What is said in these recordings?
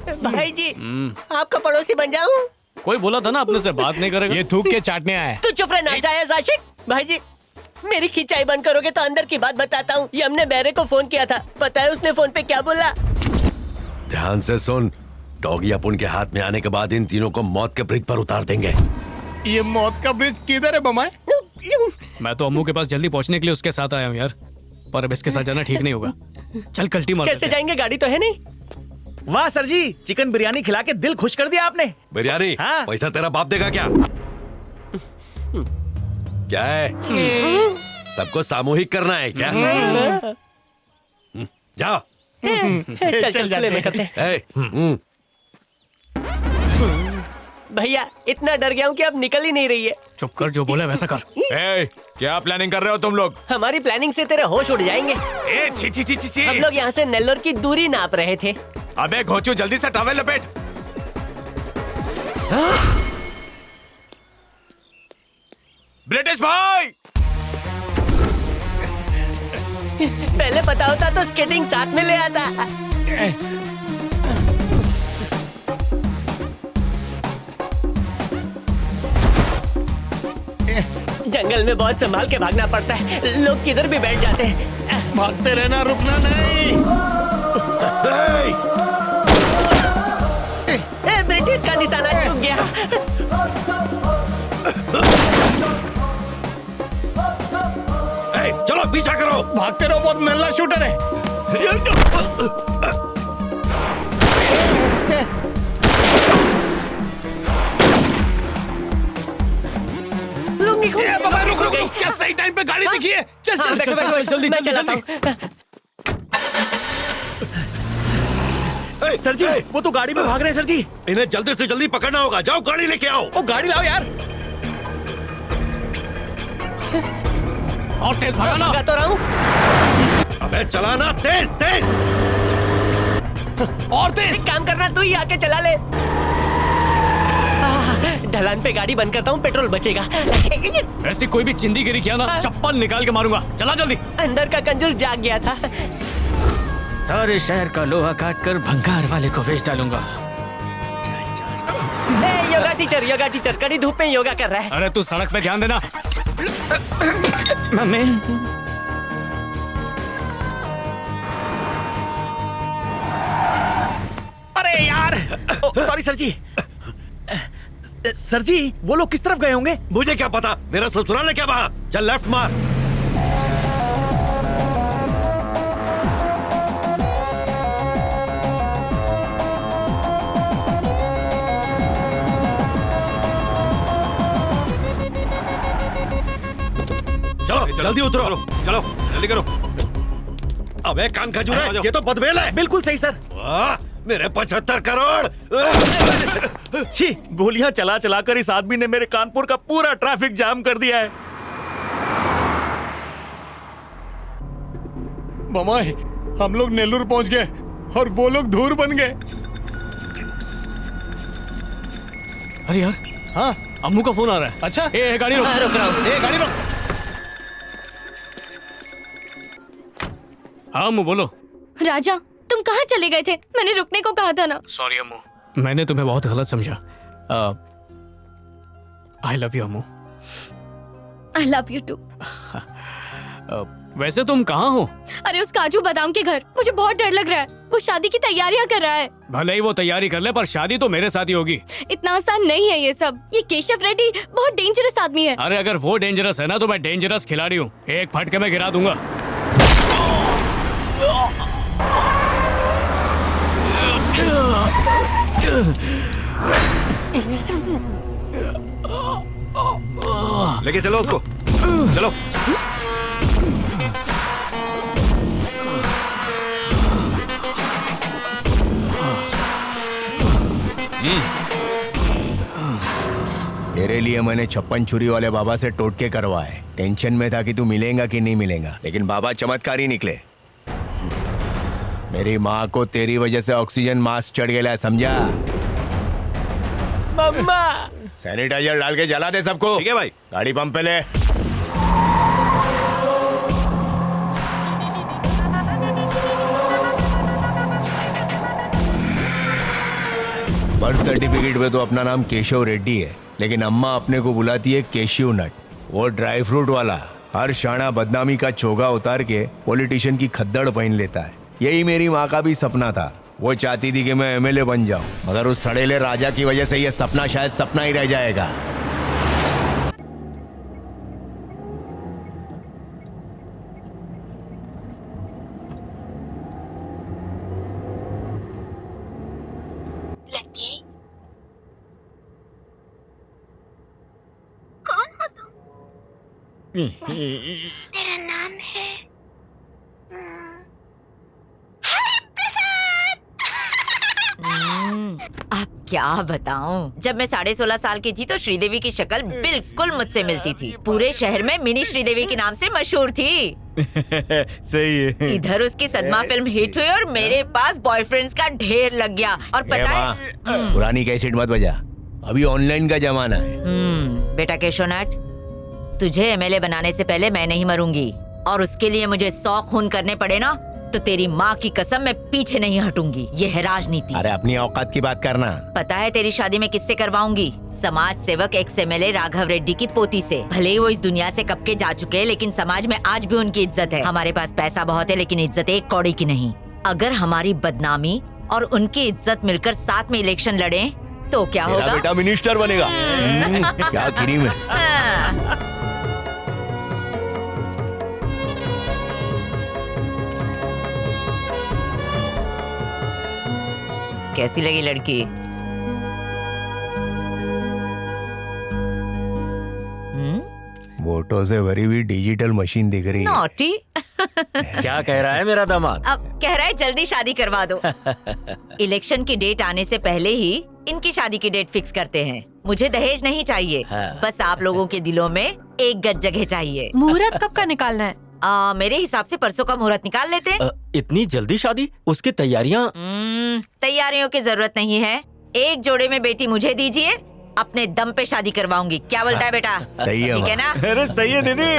भाई जी आपका पड़ोसी बन जाऊं? कोई बोला था ना अपने से बात नहीं करेगा। ये थूक के चाटने आया है। तू चुप रह नाजायज आशिक। भाई जी मेरी खिंचाई बंद करोगे तो अंदर की बात बताता हूँ। ये हमने बैरे को फोन किया था, पता है उसने फोन पे क्या बोला? ध्यान से सुन, डॉगी अपुन के हाथ में आने के बाद इन तीनों को मौत के ब्रिज पर उतार देंगे। ये मौत का ब्रिज किधर है बमाए? मैं तो अम्मू के पास जल्दी पहुंचने के लिए उसके साथ आया हूँ यार, पर अब इसके साथ जाना ठीक नहीं होगा। चल कल्टी मार। कैसे जाएंगे? गाड़ी तो है नहीं। वाह सर जी, चिकन बिरयानी खिला के दिल खुश कर दिया आपने। बिरयानी? हाँ। पैसा तेरा बाप देगा क्या? क्या है? सबको सामूहिक करना है क्या? जाओ। चल चल चल में करते हैं। भैया इतना डर गया हूँ कि अब निकल ही नहीं रही है। चुप कर, जो बोले वैसा कर। क्या प्लानिंग कर रहे हो तुम लोग? हमारी प्लानिंग से तेरे होश उड़ जाएंगे। छी छी छी छी छी। हम लोग यहाँ से नेल्लोर की दूरी नाप रहे थे। अबे घोचू, जल्दी से टॉवेल लपेट। ब्रिटिश भाई, पहले पता होता तो स्केटिंग साथ में ले आता। जंगल में बहुत संभाल के भागना पड़ता है, लोग किधर भी बैठ जाते हैं। भागते रहना, रुकना नहीं। ब्रिटिश का निशाना चूक गया। चलो पीछा करो। भागते रहो, बहुत नल्ला शूटर है। लुंगी खुल ए, बाबा, रुक, रुक, गई। रुक, क्या सही टाइम पे गाड़ी दिखी है? चल हाँ, चल बैठो, चल, बैठो, चल, जल्दी, मैं जल्दी, चलाता जल्दी। हूँ। सर जी वो तो गाड़ी में भाग रहे हैं सर जी। इन्हें जल्दी से जल्दी पकड़ना होगा। जाओ गाड़ी लेके आओ। ओ गाड़ी लाओ यार। और तेज भागा ना। भागा तो रहा हूँ। अबे चलाना तेज तेज। और तेज। एक काम करना, तू ही आके चला ले। ढलान पे गाड़ी बंद करता हूँ, पेट्रोल बचेगा। ऐसी कोई भी चिंदी गिरी किया ना, चप्पल निकाल के मारूंगा। चला जल्दी। अंदर का कंजूस जाग गया था। सारे शहर का लोहा काट कर भंगार वाले को बेच डालूंगा। योगा टीचर कड़ी धूप में योगा कर रहा है। अरे तू सड़क पे ध्यान देना। मम्मी। अरे यार, सॉरी सर जी। सर जी वो लोग किस तरफ गए होंगे? मुझे क्या पता, मेरा ससुराल है क्या वहाँ? चल लेफ्ट मार। चलो जल्दी उतरो। चलो जल्दी करो। अबे कान खजूर है, ये तो बदवेल है। बिल्कुल सही सर। मेरे 75 करोड़। छी, गोलियां चला चला कर इस आदमी ने मेरे कानपुर का पूरा ट्रैफिक जाम कर दिया है। बमाए, हम लोग नेल्लूर पहुंच गए और वो लोग धूर बन गए। अरे यार, हाँ अम्मू का फोन आ रहा है। अच्छा, ए गाड़ी रोक। रोक रहा हूँ। ए गाड़ी रोक। हाँ अम्मू बोलो। राजा तुम कहाँ चले गए थे? मैंने रुकने को कहा था ना। सॉरी अम्मू, मैंने तुम्हें बहुत गलत समझा। I love you Ammu. I love you too. वैसे तुम कहाँ हो? अरे उस काजू बादाम के घर। मुझे बहुत डर लग रहा है, वो शादी की तैयारियां कर रहा है। भले ही वो तैयारी कर ले, पर शादी तो मेरे साथ ही होगी। इतना आसान नहीं है ये सब। ये केशव रेड्डी बहुत डेंजरस आदमी है। अरे अगर वो डेंजरस है ना, तो मैं डेंजरस खिलाड़ी हूँ। एक फटके में गिरा दूंगा। लेके चलो उसको। चलो। तेरे लिए मैंने 56 छुरी वाले बाबा से टोटके करवाए। टेंशन में था कि तू मिलेगा कि नहीं मिलेगा, लेकिन बाबा चमत्कारी निकले। मेरी माँ को तेरी वजह से ऑक्सीजन मास्क चढ़ गया, समझा? मम्मा। सैनिटाइजर डाल के जला दे सबको। ठीक है भाई। गाड़ी पंप पे ले। बर्थ सर्टिफिकेट पे तो अपना नाम केशव रेड्डी है, लेकिन अम्मा अपने को बुलाती है केशव नट। वो ड्राई फ्रूट वाला हर शाना बदनामी का चोगा उतार के पॉलिटिशियन की खद्दड़ पहन लेता है। यही मेरी माँ का भी सपना था। वो चाहती थी कि मैं एमएलए बन जाऊं, मगर उस सड़ेले राजा की वजह से ये सपना शायद सपना ही रह जाएगा। लकी, कौन हो तुम? तेरा नाम है अब क्या बताऊं, जब मैं 16.5 साल की थी तो श्रीदेवी की शक्ल बिल्कुल मुझसे मिलती थी। पूरे शहर में मिनी श्रीदेवी के नाम से मशहूर थी। सही है। इधर उसकी सदमा फिल्म हिट हुई और मेरे पास बॉयफ्रेंड्स का ढेर लग गया। और पता है, पुरानी कैसेट मत बजा, अभी ऑनलाइन का जमाना है। बेटा केशवनाथ, तुझे एमएलए बनाने से पहले मैं नहीं मरूंगी, और उसके लिए मुझे 100 खून करने पड़े ना तो तेरी माँ की कसम मैं पीछे नहीं हटूंगी। ये है राजनीति। अरे अपनी औकात की बात करना। पता है तेरी शादी में किससे करवाऊंगी? समाज सेवक एक्स एमएलए राघव रेड्डी की पोती से। भले ही वो इस दुनिया से कब के जा चुके हैं, लेकिन समाज में आज भी उनकी इज्जत है। हमारे पास पैसा बहुत है, लेकिन इज्जत एक कौड़ी की नहीं। अगर हमारी बदनामी और उनकी इज्जत मिलकर साथ में इलेक्शन लड़े तो क्या मेरा होगा? बेटा मिनिस्टर बनेगा। क्या क्रीम है। हाँ। कैसी लगी लड़की? वोटों से भरी हुई डिजिटल मशीन दिख रही है। नॉटी। क्या कह रहा है मेरा दामाद? अब कह रहा है जल्दी शादी करवा दो। इलेक्शन की डेट आने से पहले ही इनकी शादी की डेट फिक्स करते हैं। मुझे दहेज नहीं चाहिए, बस आप लोगों के दिलों में एक गज जगह चाहिए। मुहूर्त कब का निकालना है? मेरे हिसाब से परसों का मुहूर्त निकाल लेते हैं। इतनी जल्दी शादी? उसकी तैयारियां? तैयारियों की जरूरत नहीं है। एक जोड़े में बेटी मुझे दीजिए, अपने दम पे शादी करवाऊंगी। क्या बोलता है बेटा? सही है ठीक है ना? अरे सही है दीदी।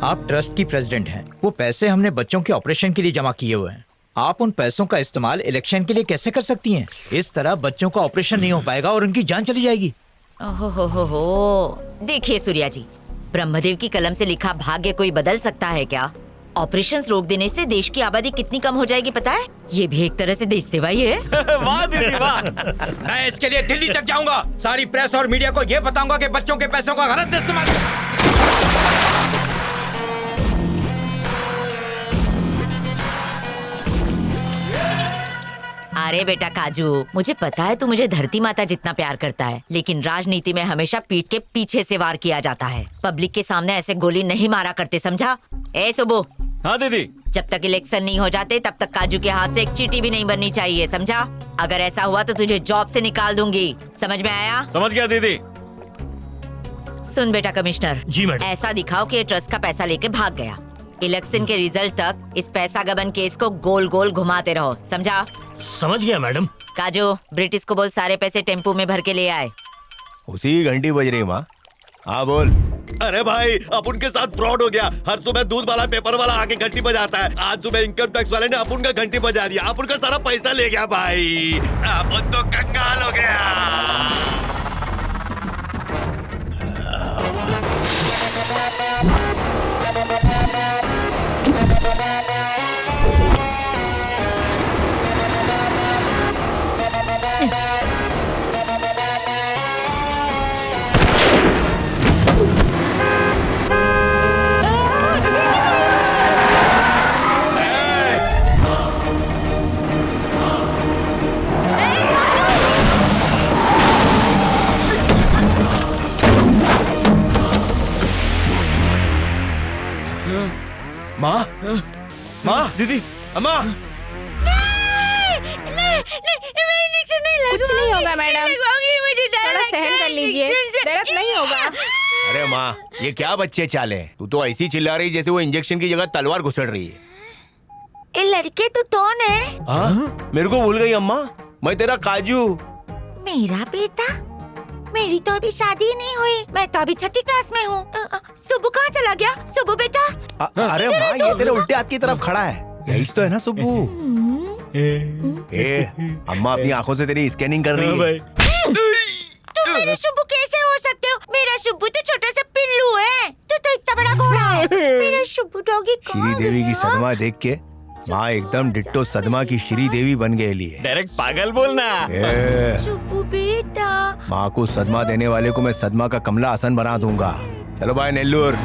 आप ट्रस्ट की प्रेसिडेंट हैं। वो पैसे हमने बच्चों के ऑपरेशन के लिए जमा किए हुए हैं। आप उन पैसों का इस्तेमाल इलेक्शन के लिए कैसे कर सकती हैं? इस तरह बच्चों का ऑपरेशन नहीं हो पाएगा और उनकी जान चली जाएगी। ओहो, देखिए सूर्या जी, ब्रह्मदेव की कलम से लिखा भाग्य कोई बदल सकता है क्या? ऑपरेशंस रोक देने से देश की आबादी कितनी कम हो जाएगी पता है? ये भी एक तरह से देश सेवा ही है। वाह दीदी वाह। मैं इसके लिए दिल्ली तक जाऊंगा। सारी प्रेस और मीडिया को ये बताऊंगा कि बच्चों के पैसों का गलत इस्तेमाल। अरे बेटा काजू, मुझे पता है तू मुझे धरती माता जितना प्यार करता है, लेकिन राजनीति में हमेशा पीठ के पीछे से वार किया जाता है। पब्लिक के सामने ऐसे गोली नहीं मारा करते, समझा? ए सुबो। हाँ दीदी। जब तक इलेक्शन नहीं हो जाते तब तक काजू के हाथ से एक चीटी भी नहीं बननी चाहिए, समझा? अगर ऐसा हुआ तो तुझे जॉब से निकाल दूंगी। समझ में आया? समझ गया दीदी। सुन बेटा कमिश्नर जी मैडम। ऐसा दिखाओ कि ये ट्रस्ट का पैसा लेके भाग गया। इलेक्शन के रिजल्ट तक इस पैसा गबन केस को गोल गोल घुमाते रहो, समझा? समझ गया मैडम। काजू, ब्रिटिश को बोल सारे पैसे टेम्पू में भर के ले आए। उसी की घंटी बज रही माँ। हाँ बोल। अरे भाई, अब उनके साथ फ्रॉड हो गया। हर सुबह दूध वाला पेपर वाला आके घंटी बजाता है। आज सुबह इनकम टैक्स वाले ने अपुन का घंटी बजा दिया। अपुन का सारा पैसा ले गया भाई। अपुन तो कंगाल हो गया। माँ, माँ, दीदी, अम्मा। कुछ नहीं होगा मैडम, थोड़ा सहन कर लीजिए, दर्द नहीं होगा। अरे माँ, ये क्या बच्चे चाले? तू तो ऐसी चिल्ला रही जैसे वो इंजेक्शन की जगह तलवार घुसड़ रही है। ये लड़के तू कौन है? हाँ? मेरे को भूल गई अम्मा, मैं तेरा काजू। मेरा बेटा? मेरी तो अभी शादी नहीं हुई, मैं तो अभी 6ठी क्लास में हूँ। सुबह कहाँ चला चला गया। सुबु बेटा अरे माँ, ये तेरे उल्टे हाथ की तरफ खड़ा है। यही तो है ना सुब्बू? अम्मा अपनी आंखों से तेरी स्कैनिंग कर रही है। तुम मेरे शुभू कैसे हो सकते हो? मेरा शुभू तो छोटा सा पिल्लू है, तो इतना बड़ा घोड़ा है। मेरा शुभू डॉगी श्री देवी की सदमा देख के माँ एकदम डिट्टो सदमा की श्री देवी बन गई लिए। डायरेक्ट पागल बोलना। शुभू बेटा, माँ को सदमा देने वाले को मैं सदमा का कमला आसन बना दूंगा। चलो भाई नेल्लूर।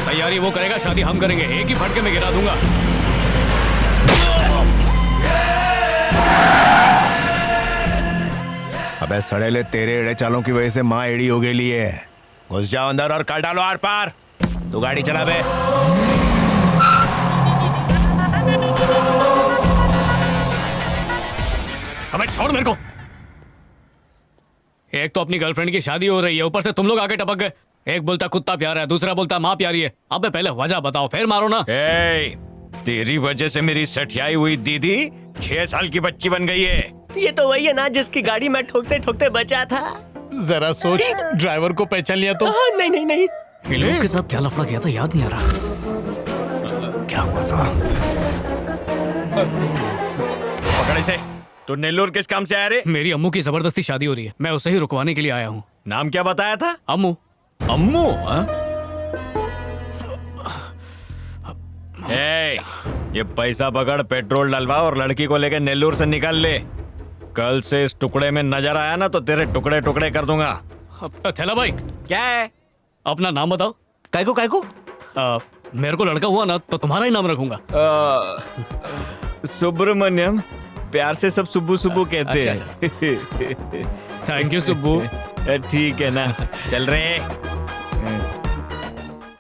तैयारी वो करेगा, शादी हम करेंगे। एक ही फटके में गिरा दूंगा। अबे सड़ेले, तेरे एड़े चालों की वजह से माँ एड़ी हो गई है। घुस जाओ अंदर और काट डालो आर पार। तू गाड़ी चला बे। अबे छोड़ मेरे को। एक तो अपनी गर्लफ्रेंड की शादी हो रही है, ऊपर से तुम लोग आके टपक गए। एक बोलता कुत्ता प्यारा है, दूसरा बोलता माँ प्यारी है। अबे पहले वजह बताओ, फिर मारो ना। तेरी वजह से मेरी सठियाई हुई दीदी 6 साल की बच्ची बन गई है। ये तो वही है ना जिसकी गाड़ी में ठोकते ठोकते बचा था। जरा सोच, ड्राइवर को पहचान लिया तो? नहीं नहीं नहीं, इन लोगों के साथ क्या लफड़ा किया था याद नहीं आ रहा। क्या हुआ था? पकड़े से। तो नेल्लोर किस काम से आया रे? मेरी अम्मू की जबरदस्ती शादी हो रही है, मैं उसे ही रुकवाने के लिए आया हूँ। नाम क्या बताया था? अम्मू। अम्मू? ये पैसा पकड़, पेट्रोल डलवा और लड़की को लेकर नेल्लोर से निकाल ले। कल से इस टुकड़े में नजर आया ना तो तेरे टुकड़े टुकड़े कर दूंगा। थैला भाई, क्या है? अपना नाम बताओ। काय को? मेरे को लड़का हुआ ना तो तुम्हारा ही नाम रखूंगा। सुब्रमण्यम। प्यार से सब सुब्बू सुब्बू कहते हैं। Thank you Subbu. ठीक है ना, चल रहे।